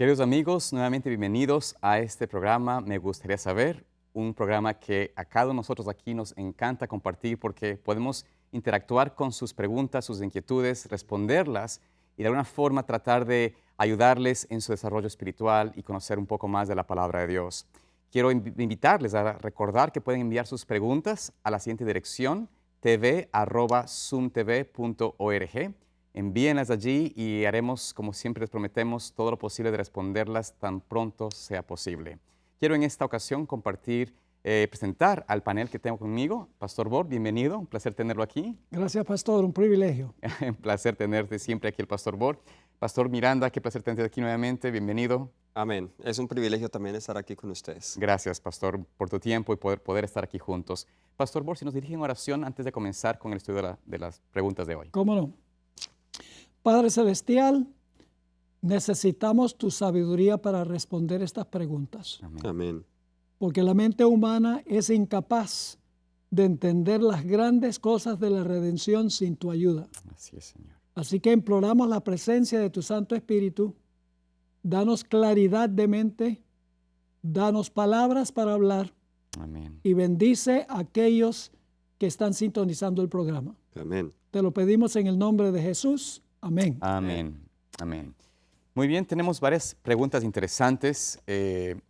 Queridos amigos, nuevamente bienvenidos a este programa Me Gustaría Saber, un programa que a cada uno de nosotros aquí nos encanta compartir porque podemos interactuar con sus preguntas, sus inquietudes, responderlas y de alguna forma tratar de ayudarles en su desarrollo espiritual y conocer un poco más de la palabra de Dios. Quiero invitarles a recordar que pueden enviar sus preguntas a la siguiente dirección: tv@zoomtv.org. Envíenlas allí y haremos, como siempre les prometemos, todo lo posible de responderlas tan pronto sea posible. Quiero en esta ocasión presentar al panel que tengo conmigo. Pastor Bor, bienvenido, un placer tenerlo aquí. Gracias, pastor, un privilegio. Un placer tenerte siempre aquí el Pastor Bor. Pastor Miranda, qué placer tenerte aquí nuevamente, bienvenido. Amén. Es un privilegio también estar aquí con ustedes. Gracias, Pastor, por tu tiempo y poder estar aquí juntos. Pastor Bor, si nos dirige en oración antes de comenzar con el estudio de las preguntas de hoy. ¿Cómo no? Padre Celestial, necesitamos tu sabiduría para responder estas preguntas. Amén. Amén. Porque la mente humana es incapaz de entender las grandes cosas de la redención sin tu ayuda. Así es, Señor. Así que imploramos la presencia de tu Santo Espíritu. Danos claridad de mente, danos palabras para hablar Amén. y bendice a aquellos que están sintonizando el programa. Amén. Te lo pedimos en el nombre de Jesús. Amén. Amén. Amén. Muy bien, tenemos varias preguntas interesantes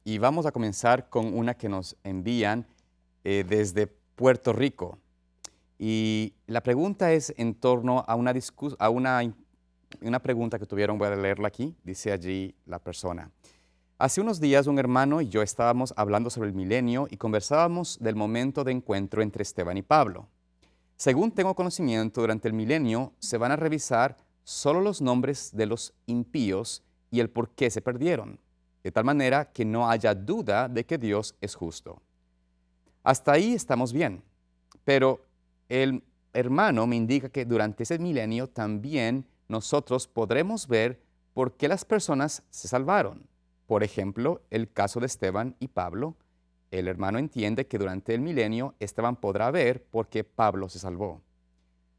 y vamos a comenzar con una que nos envían desde Puerto Rico. Y la pregunta es en torno a una pregunta que tuvieron. Voy a leerla aquí. Dice allí la persona: hace unos días un hermano y yo estábamos hablando sobre el milenio y conversábamos del momento de encuentro entre Esteban y Pablo. Según tengo conocimiento, durante el milenio se van a revisar solo los nombres de los impíos y el por qué se perdieron, de tal manera que no haya duda de que Dios es justo. Hasta ahí estamos bien, pero el hermano me indica que durante ese milenio también nosotros podremos ver por qué las personas se salvaron. Por ejemplo, el caso de Esteban y Pablo. El hermano entiende que durante el milenio Esteban podrá ver por qué Pablo se salvó.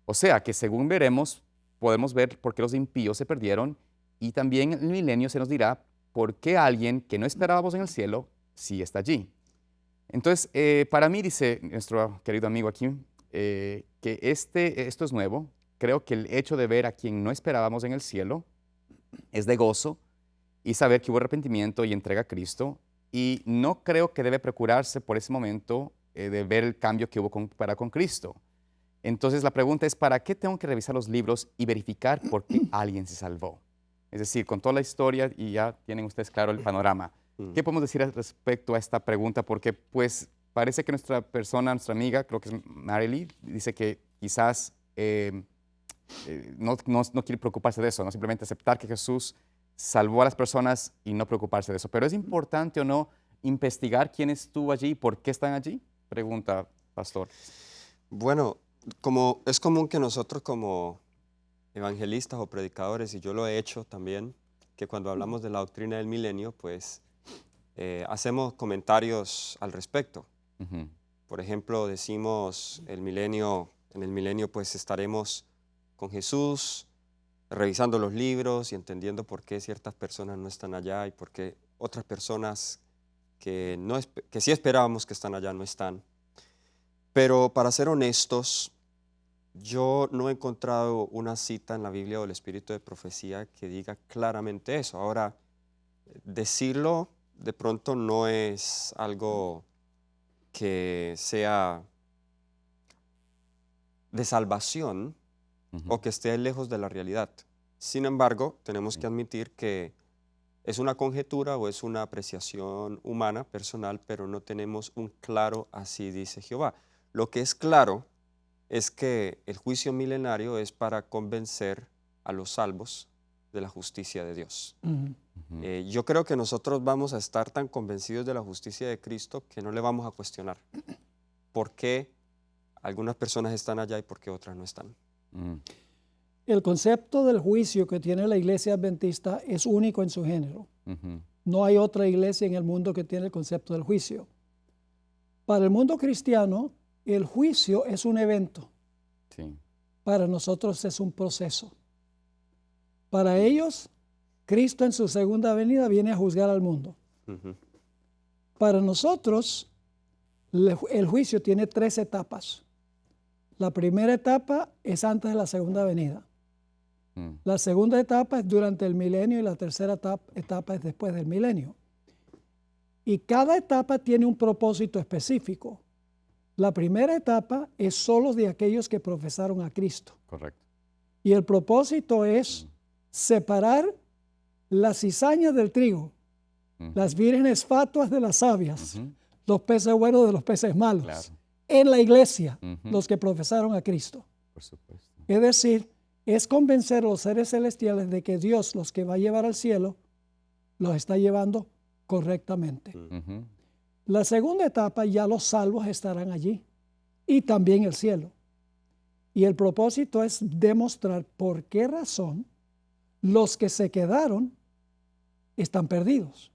O sea que según veremos, podemos ver por qué los impíos se perdieron y también en el milenio se nos dirá por qué alguien que no esperábamos en el cielo sí está allí. Entonces, para mí, dice nuestro querido amigo aquí, que esto es nuevo. Creo que el hecho de ver a quien no esperábamos en el cielo es de gozo y saber que hubo arrepentimiento y entrega a Cristo. Y no creo que debe procurarse por ese momento de ver el cambio que hubo para con Cristo. Entonces la pregunta es: ¿para qué tengo que revisar los libros y verificar por qué alguien se salvó? Es decir, con toda la historia y ya tienen ustedes claro el panorama. ¿Qué podemos decir respecto a esta pregunta? Porque pues parece que nuestra amiga, creo que es Marily, dice que quizás no quiere preocuparse de eso, no simplemente aceptar que Jesús salvó a las personas y no preocuparse de eso. Pero ¿es importante o no investigar quién estuvo allí y por qué están allí? Pregunta, pastor. Bueno, como es común que nosotros como evangelistas o predicadores, y yo lo he hecho también, que cuando hablamos de la doctrina del milenio, pues hacemos comentarios al respecto. Uh-huh. Por ejemplo, decimos en el milenio pues estaremos con Jesús, revisando los libros y entendiendo por qué ciertas personas no están allá y por qué otras personas que sí esperábamos que están allá no están. Pero para ser honestos, yo no he encontrado una cita en la Biblia o el Espíritu de Profecía que diga claramente eso. Ahora, decirlo de pronto no es algo que sea de salvación o que esté lejos de la realidad. Sin embargo, tenemos que admitir que es una conjetura o es una apreciación humana, personal, pero no tenemos un claro así dice Jehová. Lo que es claro es que el juicio milenario es para convencer a los salvos de la justicia de Dios. Yo creo que nosotros vamos a estar tan convencidos de la justicia de Cristo que no le vamos a cuestionar por qué algunas personas están allá y por qué otras no están. El concepto del juicio que tiene la iglesia adventista es único en su género. No hay otra iglesia en el mundo que tiene el concepto del juicio. Para el mundo cristiano, el juicio es un evento. Sí. Para nosotros es un proceso. Para ellos, Cristo en su segunda venida viene a juzgar al mundo. Ujú. Para nosotros, el juicio tiene 3 etapas. La primera etapa es antes de la segunda venida. La segunda etapa es durante el milenio y la tercera etapa es después del milenio. Y cada etapa tiene un propósito específico. La primera etapa es solo de aquellos que profesaron a Cristo. Correcto. Y el propósito es separar la cizaña del trigo, las vírgenes fatuas de las sabias, los peces buenos de los peces malos, Claro. en la iglesia, los que profesaron a Cristo. Por supuesto. Es decir, es convencer a los seres celestiales de que Dios, los que va a llevar al cielo, los está llevando correctamente. Ujú. La segunda etapa, ya los salvos estarán allí y también el cielo. Y el propósito es demostrar por qué razón los que se quedaron están perdidos.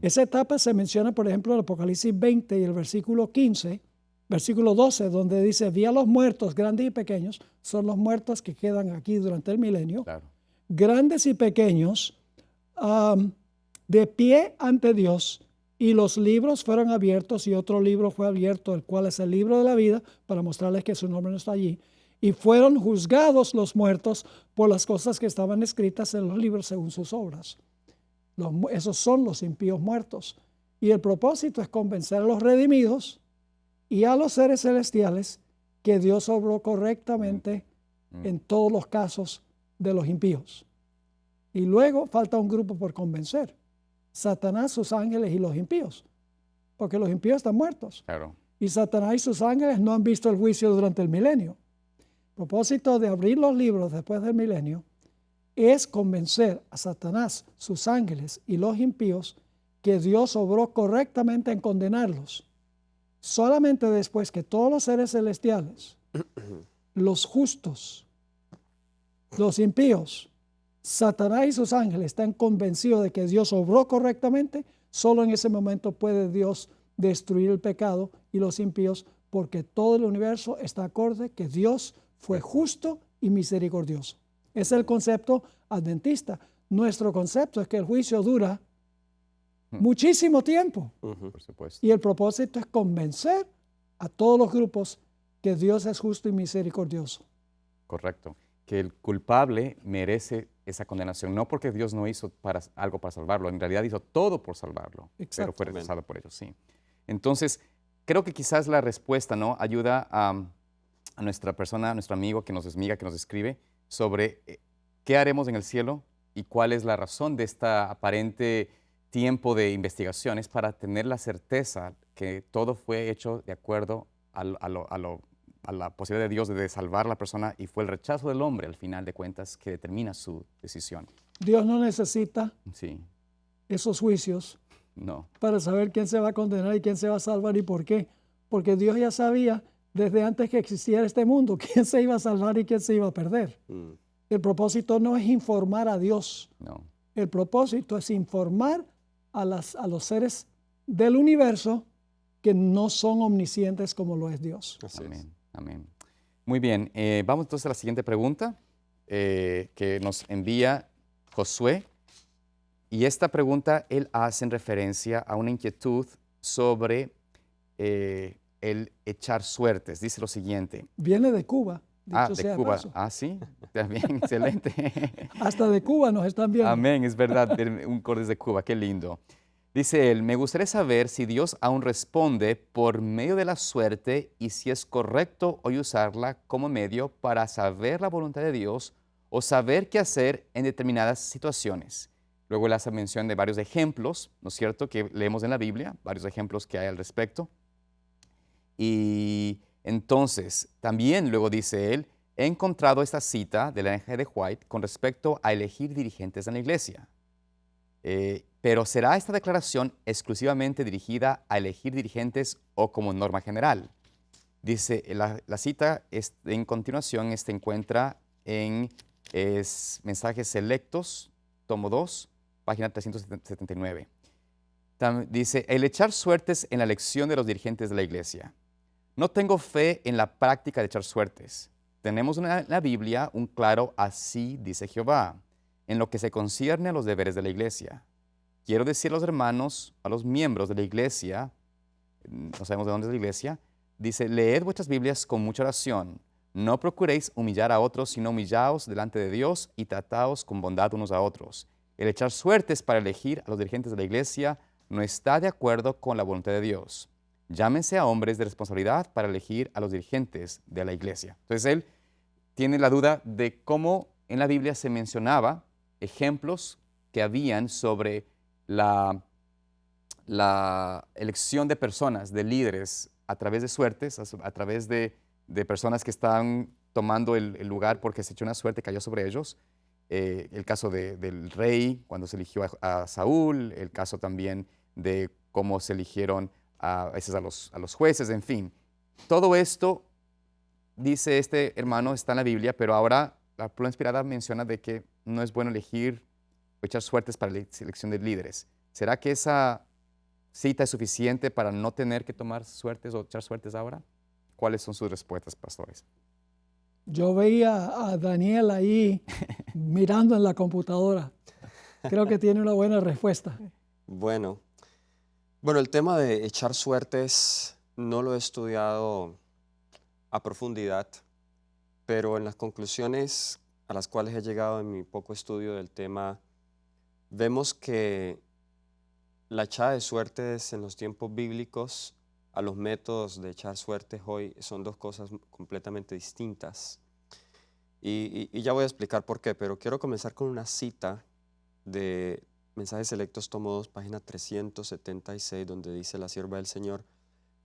Esa etapa se menciona, por ejemplo, en el Apocalipsis 20 y el versículo 15, versículo 12, donde dice, vi a los muertos, grandes y pequeños, son los muertos que quedan aquí durante el milenio, Claro. grandes y pequeños, de pie ante Dios, y los libros fueron abiertos, y otro libro fue abierto, el cual es el libro de la vida, para mostrarles que su nombre no está allí. Y fueron juzgados los muertos por las cosas que estaban escritas en los libros según sus obras. Esos son los impíos muertos. Y el propósito es convencer a los redimidos y a los seres celestiales que Dios obró correctamente en todos los casos de los impíos. Y luego falta un grupo por convencer. Satanás, sus ángeles y los impíos. Porque los impíos están muertos. Claro. Y Satanás y sus ángeles no han visto el juicio durante el milenio. El propósito de abrir los libros después del milenio es convencer a Satanás, sus ángeles y los impíos que Dios obró correctamente en condenarlos. Solamente después que todos los seres celestiales, los justos, los impíos, Satanás y sus ángeles están convencidos de que Dios obró correctamente, solo en ese momento puede Dios destruir el pecado y los impíos, porque todo el universo está acorde que Dios fue justo y misericordioso. Es el concepto adventista. Nuestro concepto es que el juicio dura muchísimo tiempo. Por supuesto. Y el propósito es convencer a todos los grupos que Dios es justo y misericordioso. Correcto. Que el culpable merece esa condenación, no porque Dios no hizo algo para salvarlo, en realidad hizo todo por salvarlo, pero fue rechazado por ellos, sí. Entonces, creo que quizás la respuesta, ¿no?, ayuda a nuestra persona, a nuestro amigo que nos desmiga, que nos escribe, sobre qué haremos en el cielo y cuál es la razón de esta aparente tiempo de investigaciones para tener la certeza que todo fue hecho de acuerdo a la posibilidad de Dios de salvar a la persona, y fue el rechazo del hombre, al final de cuentas, que determina su decisión. Dios no necesita Sí, esos juicios no, para saber quién se va a condenar y quién se va a salvar y por qué. Porque Dios ya sabía desde antes que existiera este mundo quién se iba a salvar y quién se iba a perder. El propósito no es informar a Dios. no. El propósito es informar a los seres del universo que no son omniscientes como lo es Dios. Así es. Amén, amén. Muy bien, vamos entonces a la siguiente pregunta que nos envía Josué. Y esta pregunta él hace en referencia a una inquietud sobre el echar suertes. Dice lo siguiente. Viene de Cuba, dicho sea De Cuba. paso. Sí, también, excelente. Hasta de Cuba nos están viendo. Amén, es verdad, un corte de Cuba, qué lindo. Dice él, me gustaría saber si Dios aún responde por medio de la suerte y si es correcto hoy usarla como medio para saber la voluntad de Dios o saber qué hacer en determinadas situaciones. Luego él hace mención de varios ejemplos, ¿no es cierto?, que leemos en la Biblia, varios ejemplos que hay al respecto. Y entonces, también luego dice él, he encontrado esta cita de la Ellen G. White con respecto a elegir dirigentes en la iglesia. Pero ¿será esta declaración exclusivamente dirigida a elegir dirigentes o como norma general? Dice, la cita en continuación se encuentra en Mensajes Selectos, tomo 2, página 379. Dice, el echar suertes en la elección de los dirigentes de la iglesia. No tengo fe en la práctica de echar suertes. Tenemos en la Biblia un claro así dice Jehová. en lo que se concierne a los deberes de la iglesia. Quiero decir a los hermanos, a los miembros de la iglesia, no sabemos de dónde es la iglesia, dice, leed vuestras Biblias con mucha oración. No procuréis humillar a otros, sino humillaos delante de Dios y trataos con bondad unos a otros. El echar suertes para elegir a los dirigentes de la iglesia no está de acuerdo con la voluntad de Dios. Llámense a hombres de responsabilidad para elegir a los dirigentes de la iglesia. Entonces él tiene la duda de cómo en la Biblia se mencionaba ejemplos que habían sobre la elección de personas, de líderes, a través de suertes, a través de personas que están tomando el lugar porque se echó una suerte, cayó sobre ellos. El caso del rey, cuando se eligió a Saúl, el caso también de cómo se eligieron a veces a los jueces, en fin. Todo esto, dice este hermano, está en la Biblia, pero ahora la Pluma Inspirada menciona de que no es bueno elegir o echar suertes para la selección de líderes. ¿Será que esa cita es suficiente para no tener que tomar suertes o echar suertes ahora? ¿Cuáles son sus respuestas, pastores? Yo veía a Daniel ahí mirando en la computadora. Creo que tiene una buena respuesta. Bueno, el tema de echar suertes no lo he estudiado a profundidad, pero en las conclusiones a las cuales he llegado en mi poco estudio del tema, vemos que la echada de suertes en los tiempos bíblicos a los métodos de echar suertes hoy son dos cosas completamente distintas. Y ya voy a explicar por qué, pero quiero comenzar con una cita de Mensajes Selectos, tomo 2, página 376, donde dice la sierva del Señor: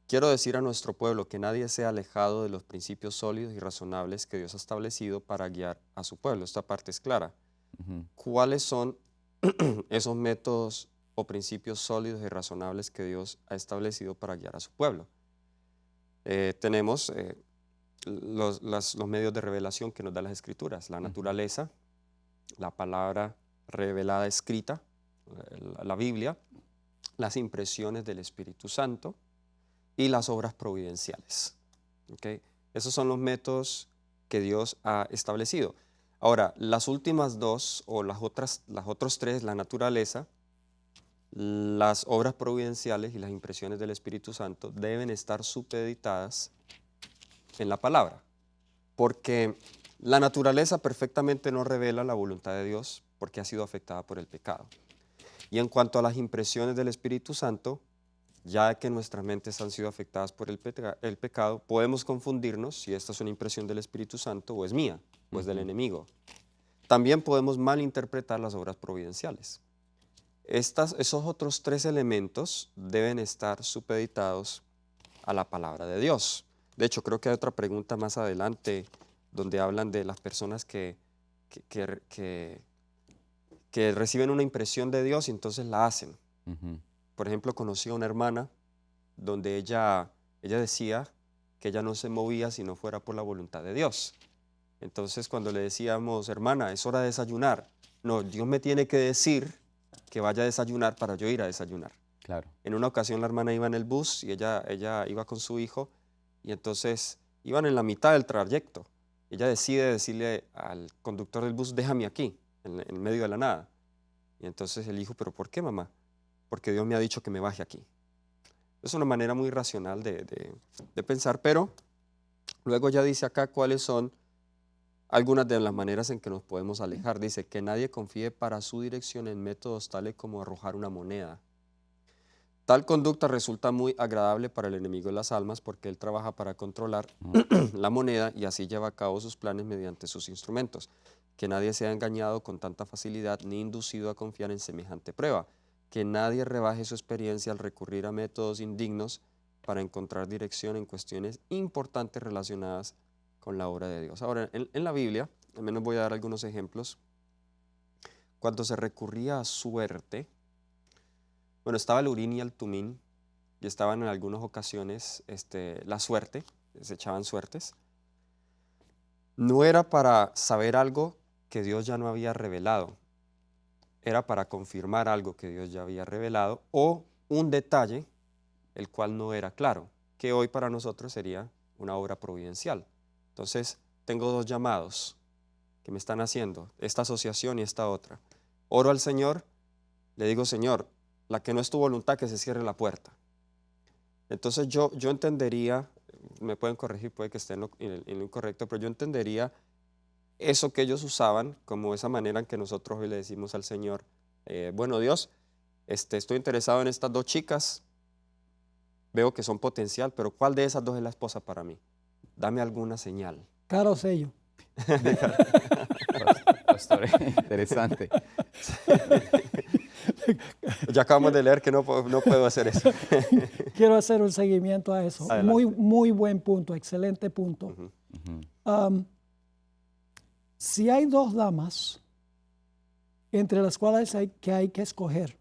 quiero decir a nuestro pueblo que nadie sea alejado de los principios sólidos y razonables que Dios ha establecido para guiar a su pueblo. Esta parte es clara. ¿Cuáles son esos métodos o principios sólidos y razonables que Dios ha establecido para guiar a su pueblo? Tenemos los medios de revelación que nos dan las Escrituras, la naturaleza, la palabra revelada escrita, la Biblia, las impresiones del Espíritu Santo y las obras providenciales. ¿Okay? Esos son los métodos que Dios ha establecido. Ahora, las últimas dos, o las otras tres, la naturaleza, las obras providenciales y las impresiones del Espíritu Santo, deben estar supeditadas en la palabra, porque la naturaleza perfectamente no revela la voluntad de Dios porque ha sido afectada por el pecado. Y en cuanto a las impresiones del Espíritu Santo, ya que nuestras mentes han sido afectadas por el pecado, podemos confundirnos si esta es una impresión del Espíritu Santo o es mía, o es del enemigo. También podemos malinterpretar las obras providenciales. Esos otros tres elementos deben estar supeditados a la palabra de Dios. De hecho, creo que hay otra pregunta más adelante donde hablan de las personas que reciben una impresión de Dios y entonces la hacen. Por ejemplo, conocí a una hermana donde ella decía que ella no se movía si no fuera por la voluntad de Dios. Entonces, cuando le decíamos, hermana, es hora de desayunar, no, Dios me tiene que decir que vaya a desayunar para yo ir a desayunar. Claro. En una ocasión la hermana iba en el bus y ella iba con su hijo y entonces iban en la mitad del trayecto. Ella decide decirle al conductor del bus, déjame aquí, en medio de la nada. Y entonces el hijo, ¿pero por qué, mamá? Porque Dios me ha dicho que me baje aquí. Es una manera muy racional de pensar, pero luego ya dice acá cuáles son algunas de las maneras en que nos podemos alejar. Dice que nadie confíe para su dirección en métodos tales como arrojar una moneda. Tal conducta resulta muy agradable para el enemigo de las almas porque él trabaja para controlar la moneda y así lleva a cabo sus planes mediante sus instrumentos. Que nadie sea engañado con tanta facilidad ni inducido a confiar en semejante prueba. Que nadie rebaje su experiencia al recurrir a métodos indignos para encontrar dirección en cuestiones importantes relacionadas con la obra de Dios. Ahora, en la Biblia, al menos voy a dar algunos ejemplos. Cuando se recurría a suerte, bueno, estaba el Urín y el Tumín, y estaban en algunas ocasiones la suerte, se echaban suertes. No era para saber algo que Dios ya no había revelado, era para confirmar algo que Dios ya había revelado o un detalle el cual no era claro, que hoy para nosotros sería una obra providencial. Entonces, tengo dos llamados que me están haciendo, esta asociación y esta otra. Oro al Señor, le digo, Señor, la que no es tu voluntad, que se cierre la puerta. Entonces yo entendería, me pueden corregir, puede que esté en lo incorrecto, pero yo entendería eso que ellos usaban como esa manera en que nosotros hoy le decimos al Señor, bueno, Dios, estoy interesado en estas 2 chicas, veo que son potencial, pero ¿cuál de esas 2 es la esposa para mí? Dame alguna señal. Cara o sello. Pastor, interesante. Ya acabamos de leer que no puedo hacer eso. Quiero hacer un seguimiento a eso. Adelante. Muy, muy buen punto, excelente punto. Ujú. Si hay 2 damas entre las cuales hay que escoger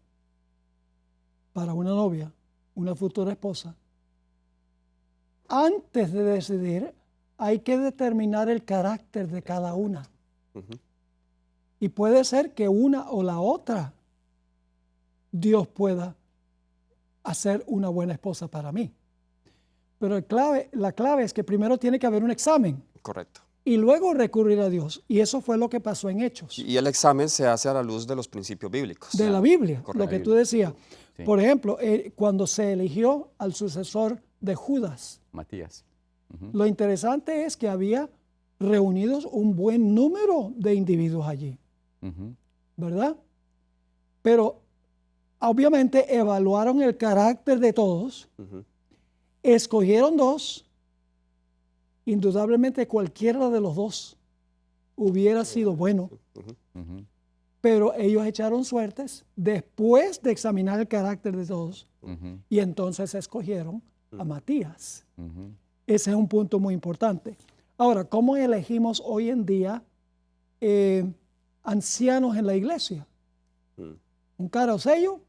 para una novia, una futura esposa, antes de decidir hay que determinar el carácter de cada una. Ujú. Y puede ser que una o la otra Dios pueda hacer una buena esposa para mí. Pero la clave es que primero tiene que haber un examen Correcto. y luego recurrir a Dios. Y eso fue lo que pasó en Hechos Y el examen se hace a la luz de los principios bíblicos. de la Biblia, Correcto. lo que tú decías. Sí. Por ejemplo, cuando se eligió al sucesor de Judas, Matías. Ujú. lo interesante es que había reunidos un buen número de individuos allí, Ujú. ¿verdad? Pero obviamente evaluaron el carácter de todos, Ujú. escogieron 2, indudablemente cualquiera de los 2 hubiera sido bueno, Ujú. Ujú. pero ellos echaron suertes después de examinar el carácter de todos Ujú. y entonces escogieron a Matías. Ujú. Ese es un punto muy importante. Ahora, ¿cómo elegimos hoy en día ancianos en la iglesia? Mm. ¿Un cara o sello?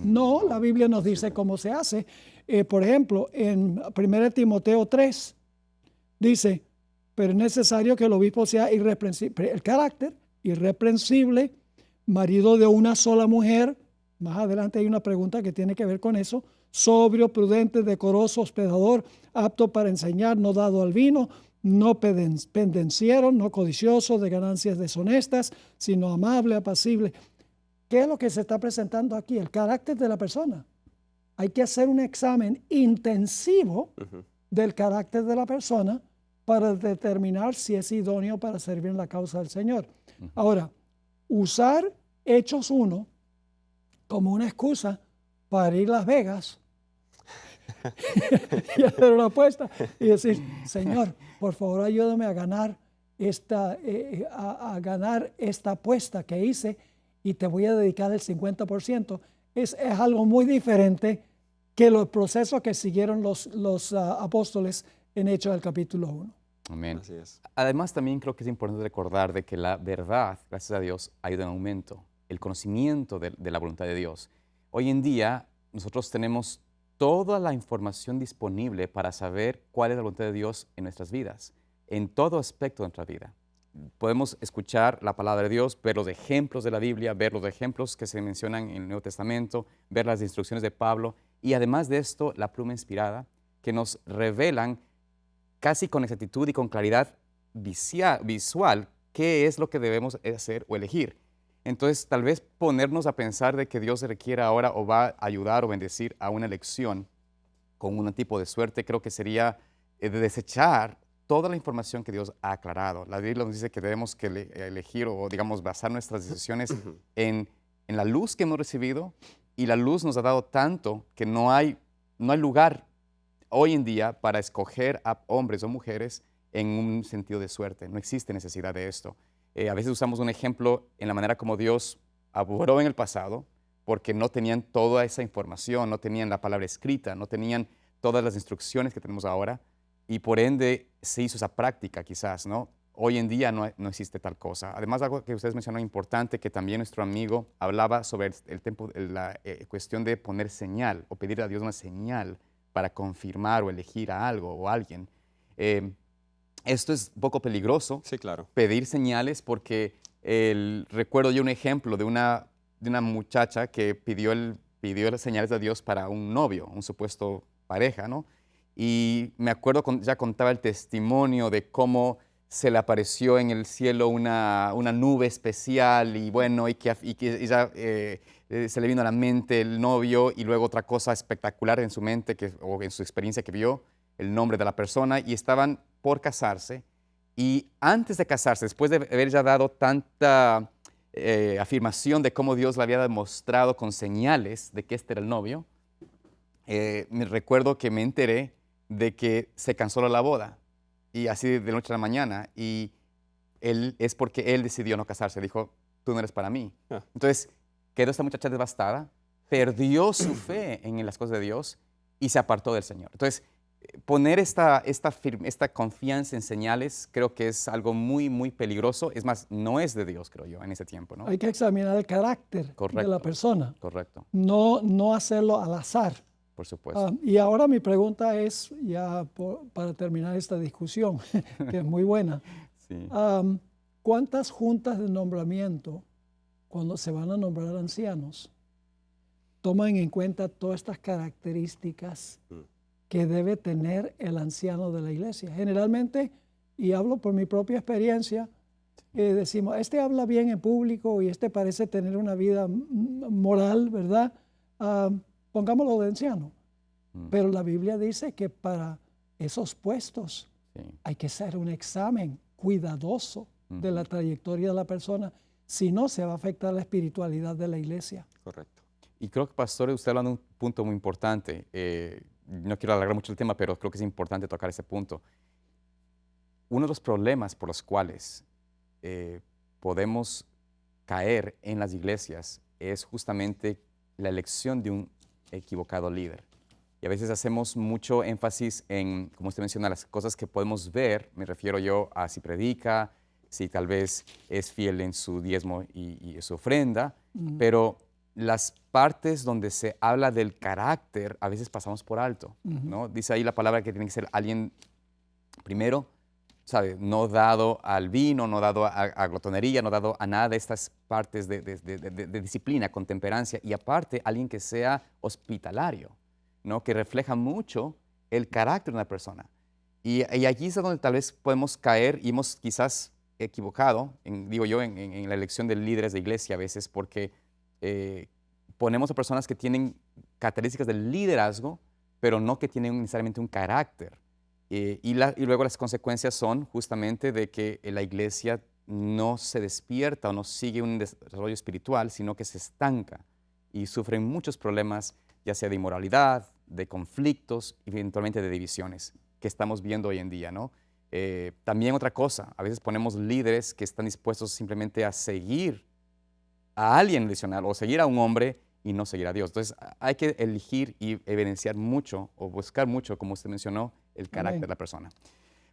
No, la Biblia nos dice cómo se hace. Por ejemplo, en 1 Timoteo 3 dice, pero es necesario que el obispo sea irreprensible, el carácter irreprensible, marido de una sola mujer. Más adelante hay una pregunta que tiene que ver con eso. Sobrio, prudente, decoroso, hospedador, apto para enseñar, no dado al vino, no pendenciero, no codicioso de ganancias deshonestas, sino amable, apacible. ¿Qué es lo que se está presentando aquí? El carácter de la persona. Hay que hacer un examen intensivo Ujú. del carácter de la persona para determinar si es idóneo para servir en la causa del Señor. Ahora, usar Hechos 1 como una excusa para ir a Las Vegas y hacer una apuesta y decir, Señor, por favor ayúdame a ganar a ganar esta apuesta que hice y te voy a dedicar el 50%, es algo muy diferente que los procesos que siguieron los apóstoles en Hechos del capítulo 1. Amén. Así es. Además, también creo que es importante recordar de que la verdad, gracias a Dios, ha ido en aumento. El conocimiento de la voluntad de Dios. Hoy en día, nosotros tenemos toda la información disponible para saber cuál es la voluntad de Dios en nuestras vidas, en todo aspecto de nuestra vida. Podemos escuchar la palabra de Dios, ver los ejemplos de la Biblia, ver los ejemplos que se mencionan en el Nuevo Testamento, ver las instrucciones de Pablo y además de esto, la pluma inspirada, que nos revelan casi con exactitud y con claridad visual qué es lo que debemos hacer o elegir. Entonces, tal vez ponernos a pensar de que Dios se requiere ahora o va a ayudar o bendecir a una elección con un tipo de suerte, creo que sería de desechar toda la información que Dios ha aclarado. La Biblia nos dice que debemos que elegir o, digamos, basar nuestras decisiones en la luz que hemos recibido, y la luz nos ha dado tanto que no hay lugar hoy en día para escoger a hombres o mujeres en un sentido de suerte. No existe necesidad de esto. A veces usamos un ejemplo en la manera como Dios obró en el pasado, porque no tenían toda esa información, no tenían la palabra escrita, no tenían todas las instrucciones que tenemos ahora, y por ende se hizo esa práctica quizás, ¿no? Hoy en día no existe tal cosa. Además, algo que ustedes mencionaron importante, que también nuestro amigo hablaba sobre la cuestión de poner señal o pedir a Dios una señal para confirmar o elegir a algo o a alguien. Esto es un poco peligroso, Sí, claro. pedir señales, porque recuerdo yo un ejemplo de una muchacha que pidió las señales de Dios para un novio, un supuesto pareja, ¿no? Y me acuerdo, ya contaba el testimonio de cómo se le apareció en el cielo una nube especial y bueno, y que ella, se le vino a la mente el novio y luego otra cosa espectacular en su mente o en su experiencia que vio, el nombre de la persona y estaban por casarse y antes de casarse, después de haber ya dado tanta afirmación de cómo Dios le había demostrado con señales de que este era el novio, me recuerdo que me enteré de que se canceló la boda y así de noche a la mañana y es porque él decidió no casarse, dijo, tú no eres para mí. Entonces quedó esta muchacha devastada, perdió su fe en las cosas de Dios y se apartó del Señor. Entonces, poner esta confianza en señales creo que es algo muy, muy peligroso. Es más, no es de Dios, creo yo, en ese tiempo, ¿no? Hay que examinar el carácter de la persona. Correcto. No hacerlo al azar. Por supuesto. Y ahora mi pregunta es, ya para terminar esta discusión, que es muy buena. Sí. ¿Cuántas juntas de nombramiento, cuando se van a nombrar ancianos, toman en cuenta todas estas características que debe tener el anciano de la iglesia? Generalmente, y hablo por mi propia experiencia, decimos, este habla bien en público y este parece tener una vida moral, ¿verdad? Pongámoslo de anciano. Pero la Biblia dice que para esos puestos hay que hacer un examen cuidadoso de la trayectoria de la persona, si no se va a afectar la espiritualidad de la iglesia. Correcto. Y creo que, pastor, usted hablando de un punto muy importante. No quiero alargar mucho el tema, pero creo que es importante tocar ese punto. Uno de los problemas por los cuales podemos caer en las iglesias es justamente la elección de un equivocado líder. Y a veces hacemos mucho énfasis en, como usted menciona, las cosas que podemos ver. Me refiero yo a si predica, si tal vez es fiel en su diezmo y su ofrenda, pero las partes donde se habla del carácter a veces pasamos por alto, ¿no? Dice ahí la palabra que tiene que ser alguien, primero, ¿sabe? No dado al vino, no dado a glotonería, no dado a nada de estas partes de disciplina, con temperancia, y aparte alguien que sea hospitalario, ¿no? Que refleja mucho el carácter de una persona. Y allí es donde tal vez podemos caer y hemos quizás equivocado, digo yo, en la elección de líderes de iglesia a veces, porque ponemos a personas que tienen características del liderazgo, pero no que tienen necesariamente un carácter. Y luego las consecuencias son justamente de que la iglesia no se despierta o no sigue un desarrollo espiritual, sino que se estanca y sufren muchos problemas, ya sea de inmoralidad, de conflictos y eventualmente de divisiones que estamos viendo hoy en día, ¿no? También otra cosa, a veces ponemos líderes que están dispuestos simplemente a seguir a alguien adicional o seguir a un hombre y no seguir a Dios. Entonces hay que elegir y evidenciar mucho o buscar mucho, como usted mencionó, el carácter de la persona.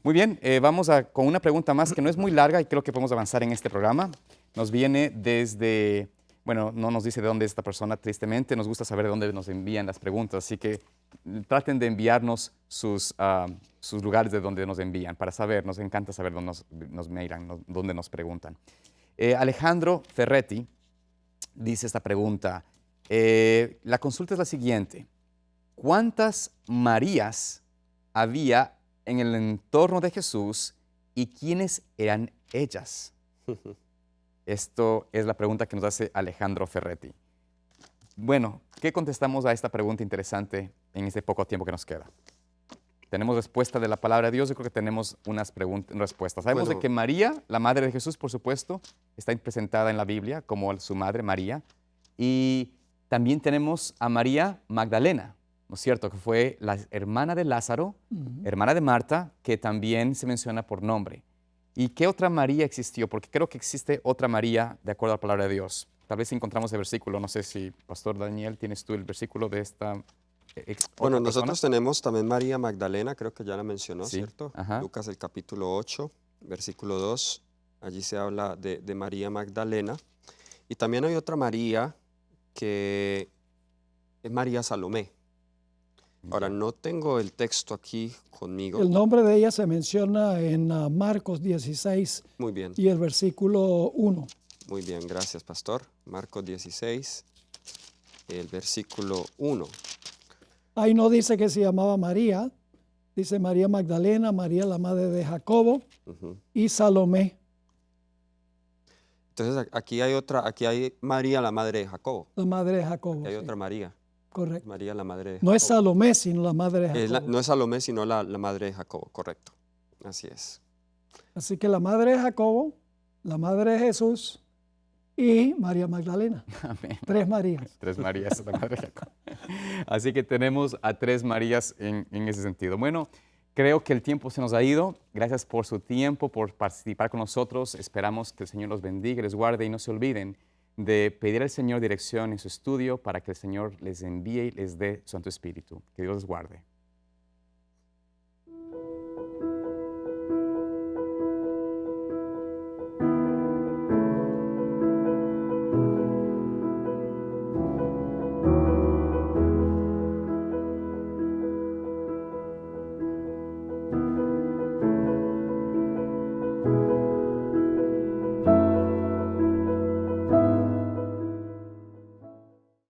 Muy bien, vamos con una pregunta más que no es muy larga y creo que podemos avanzar en este programa. Nos viene desde, bueno, no nos dice de dónde es esta persona, tristemente. Nos gusta saber de dónde nos envían las preguntas, así que traten de enviarnos sus lugares de donde nos envían para saber. Nos encanta saber dónde nos miran, dónde nos preguntan. Alejandro Ferretti dice esta pregunta. La consulta es la siguiente. ¿Cuántas Marías había en el entorno de Jesús y quiénes eran ellas? Esto es la pregunta que nos hace Alejandro Ferretti. Bueno, ¿qué contestamos a esta pregunta interesante en este poco tiempo que nos queda? ¿Tenemos respuesta de la palabra de Dios? Yo creo que tenemos unas respuestas. Sabemos de que María, la madre de Jesús, por supuesto, está presentada en la Biblia como su madre, María. Y también tenemos a María Magdalena, ¿no es cierto? Que fue la hermana de Lázaro, hermana de Marta, que también se menciona por nombre. ¿Y qué otra María existió? Porque creo que existe otra María de acuerdo a la palabra de Dios. Tal vez encontramos el versículo, no sé si, Pastor Daniel, ¿tienes tú el versículo de esta Bueno, nosotros tenemos también María Magdalena, creo que ya la mencionó, sí, ¿cierto? Ajá. Lucas el capítulo 8, versículo 2, allí se habla de María Magdalena. Y también hay otra María que es María Salomé. Ahora, no tengo el texto aquí conmigo. El nombre de ella se menciona en Marcos 16 Muy bien. y el versículo 1. Muy bien, gracias, pastor. Marcos 16, el versículo 1. Ahí no dice que se llamaba María, dice María Magdalena, María la madre de Jacobo, y Salomé. Entonces aquí hay María, la madre de Jacobo. La madre de Jacobo. Hay Sí, otra María. correcto. María, la madre de No es Jacobo. Salomé, sino la madre de Jacobo. No es Salomé, sino la madre de Jacobo, correcto. Así es. Así que la madre de Jacobo, la madre de Jesús y María Magdalena. Amén. 3 Marías. 3 Marías, la madre de Jacob. Así que tenemos a 3 Marías en ese sentido. Bueno, creo que el tiempo se nos ha ido. Gracias por su tiempo, por participar con nosotros. Esperamos que el Señor los bendiga, les guarde y no se olviden de pedir al Señor dirección en su estudio para que el Señor les envíe y les dé su Santo Espíritu. Que Dios les guarde.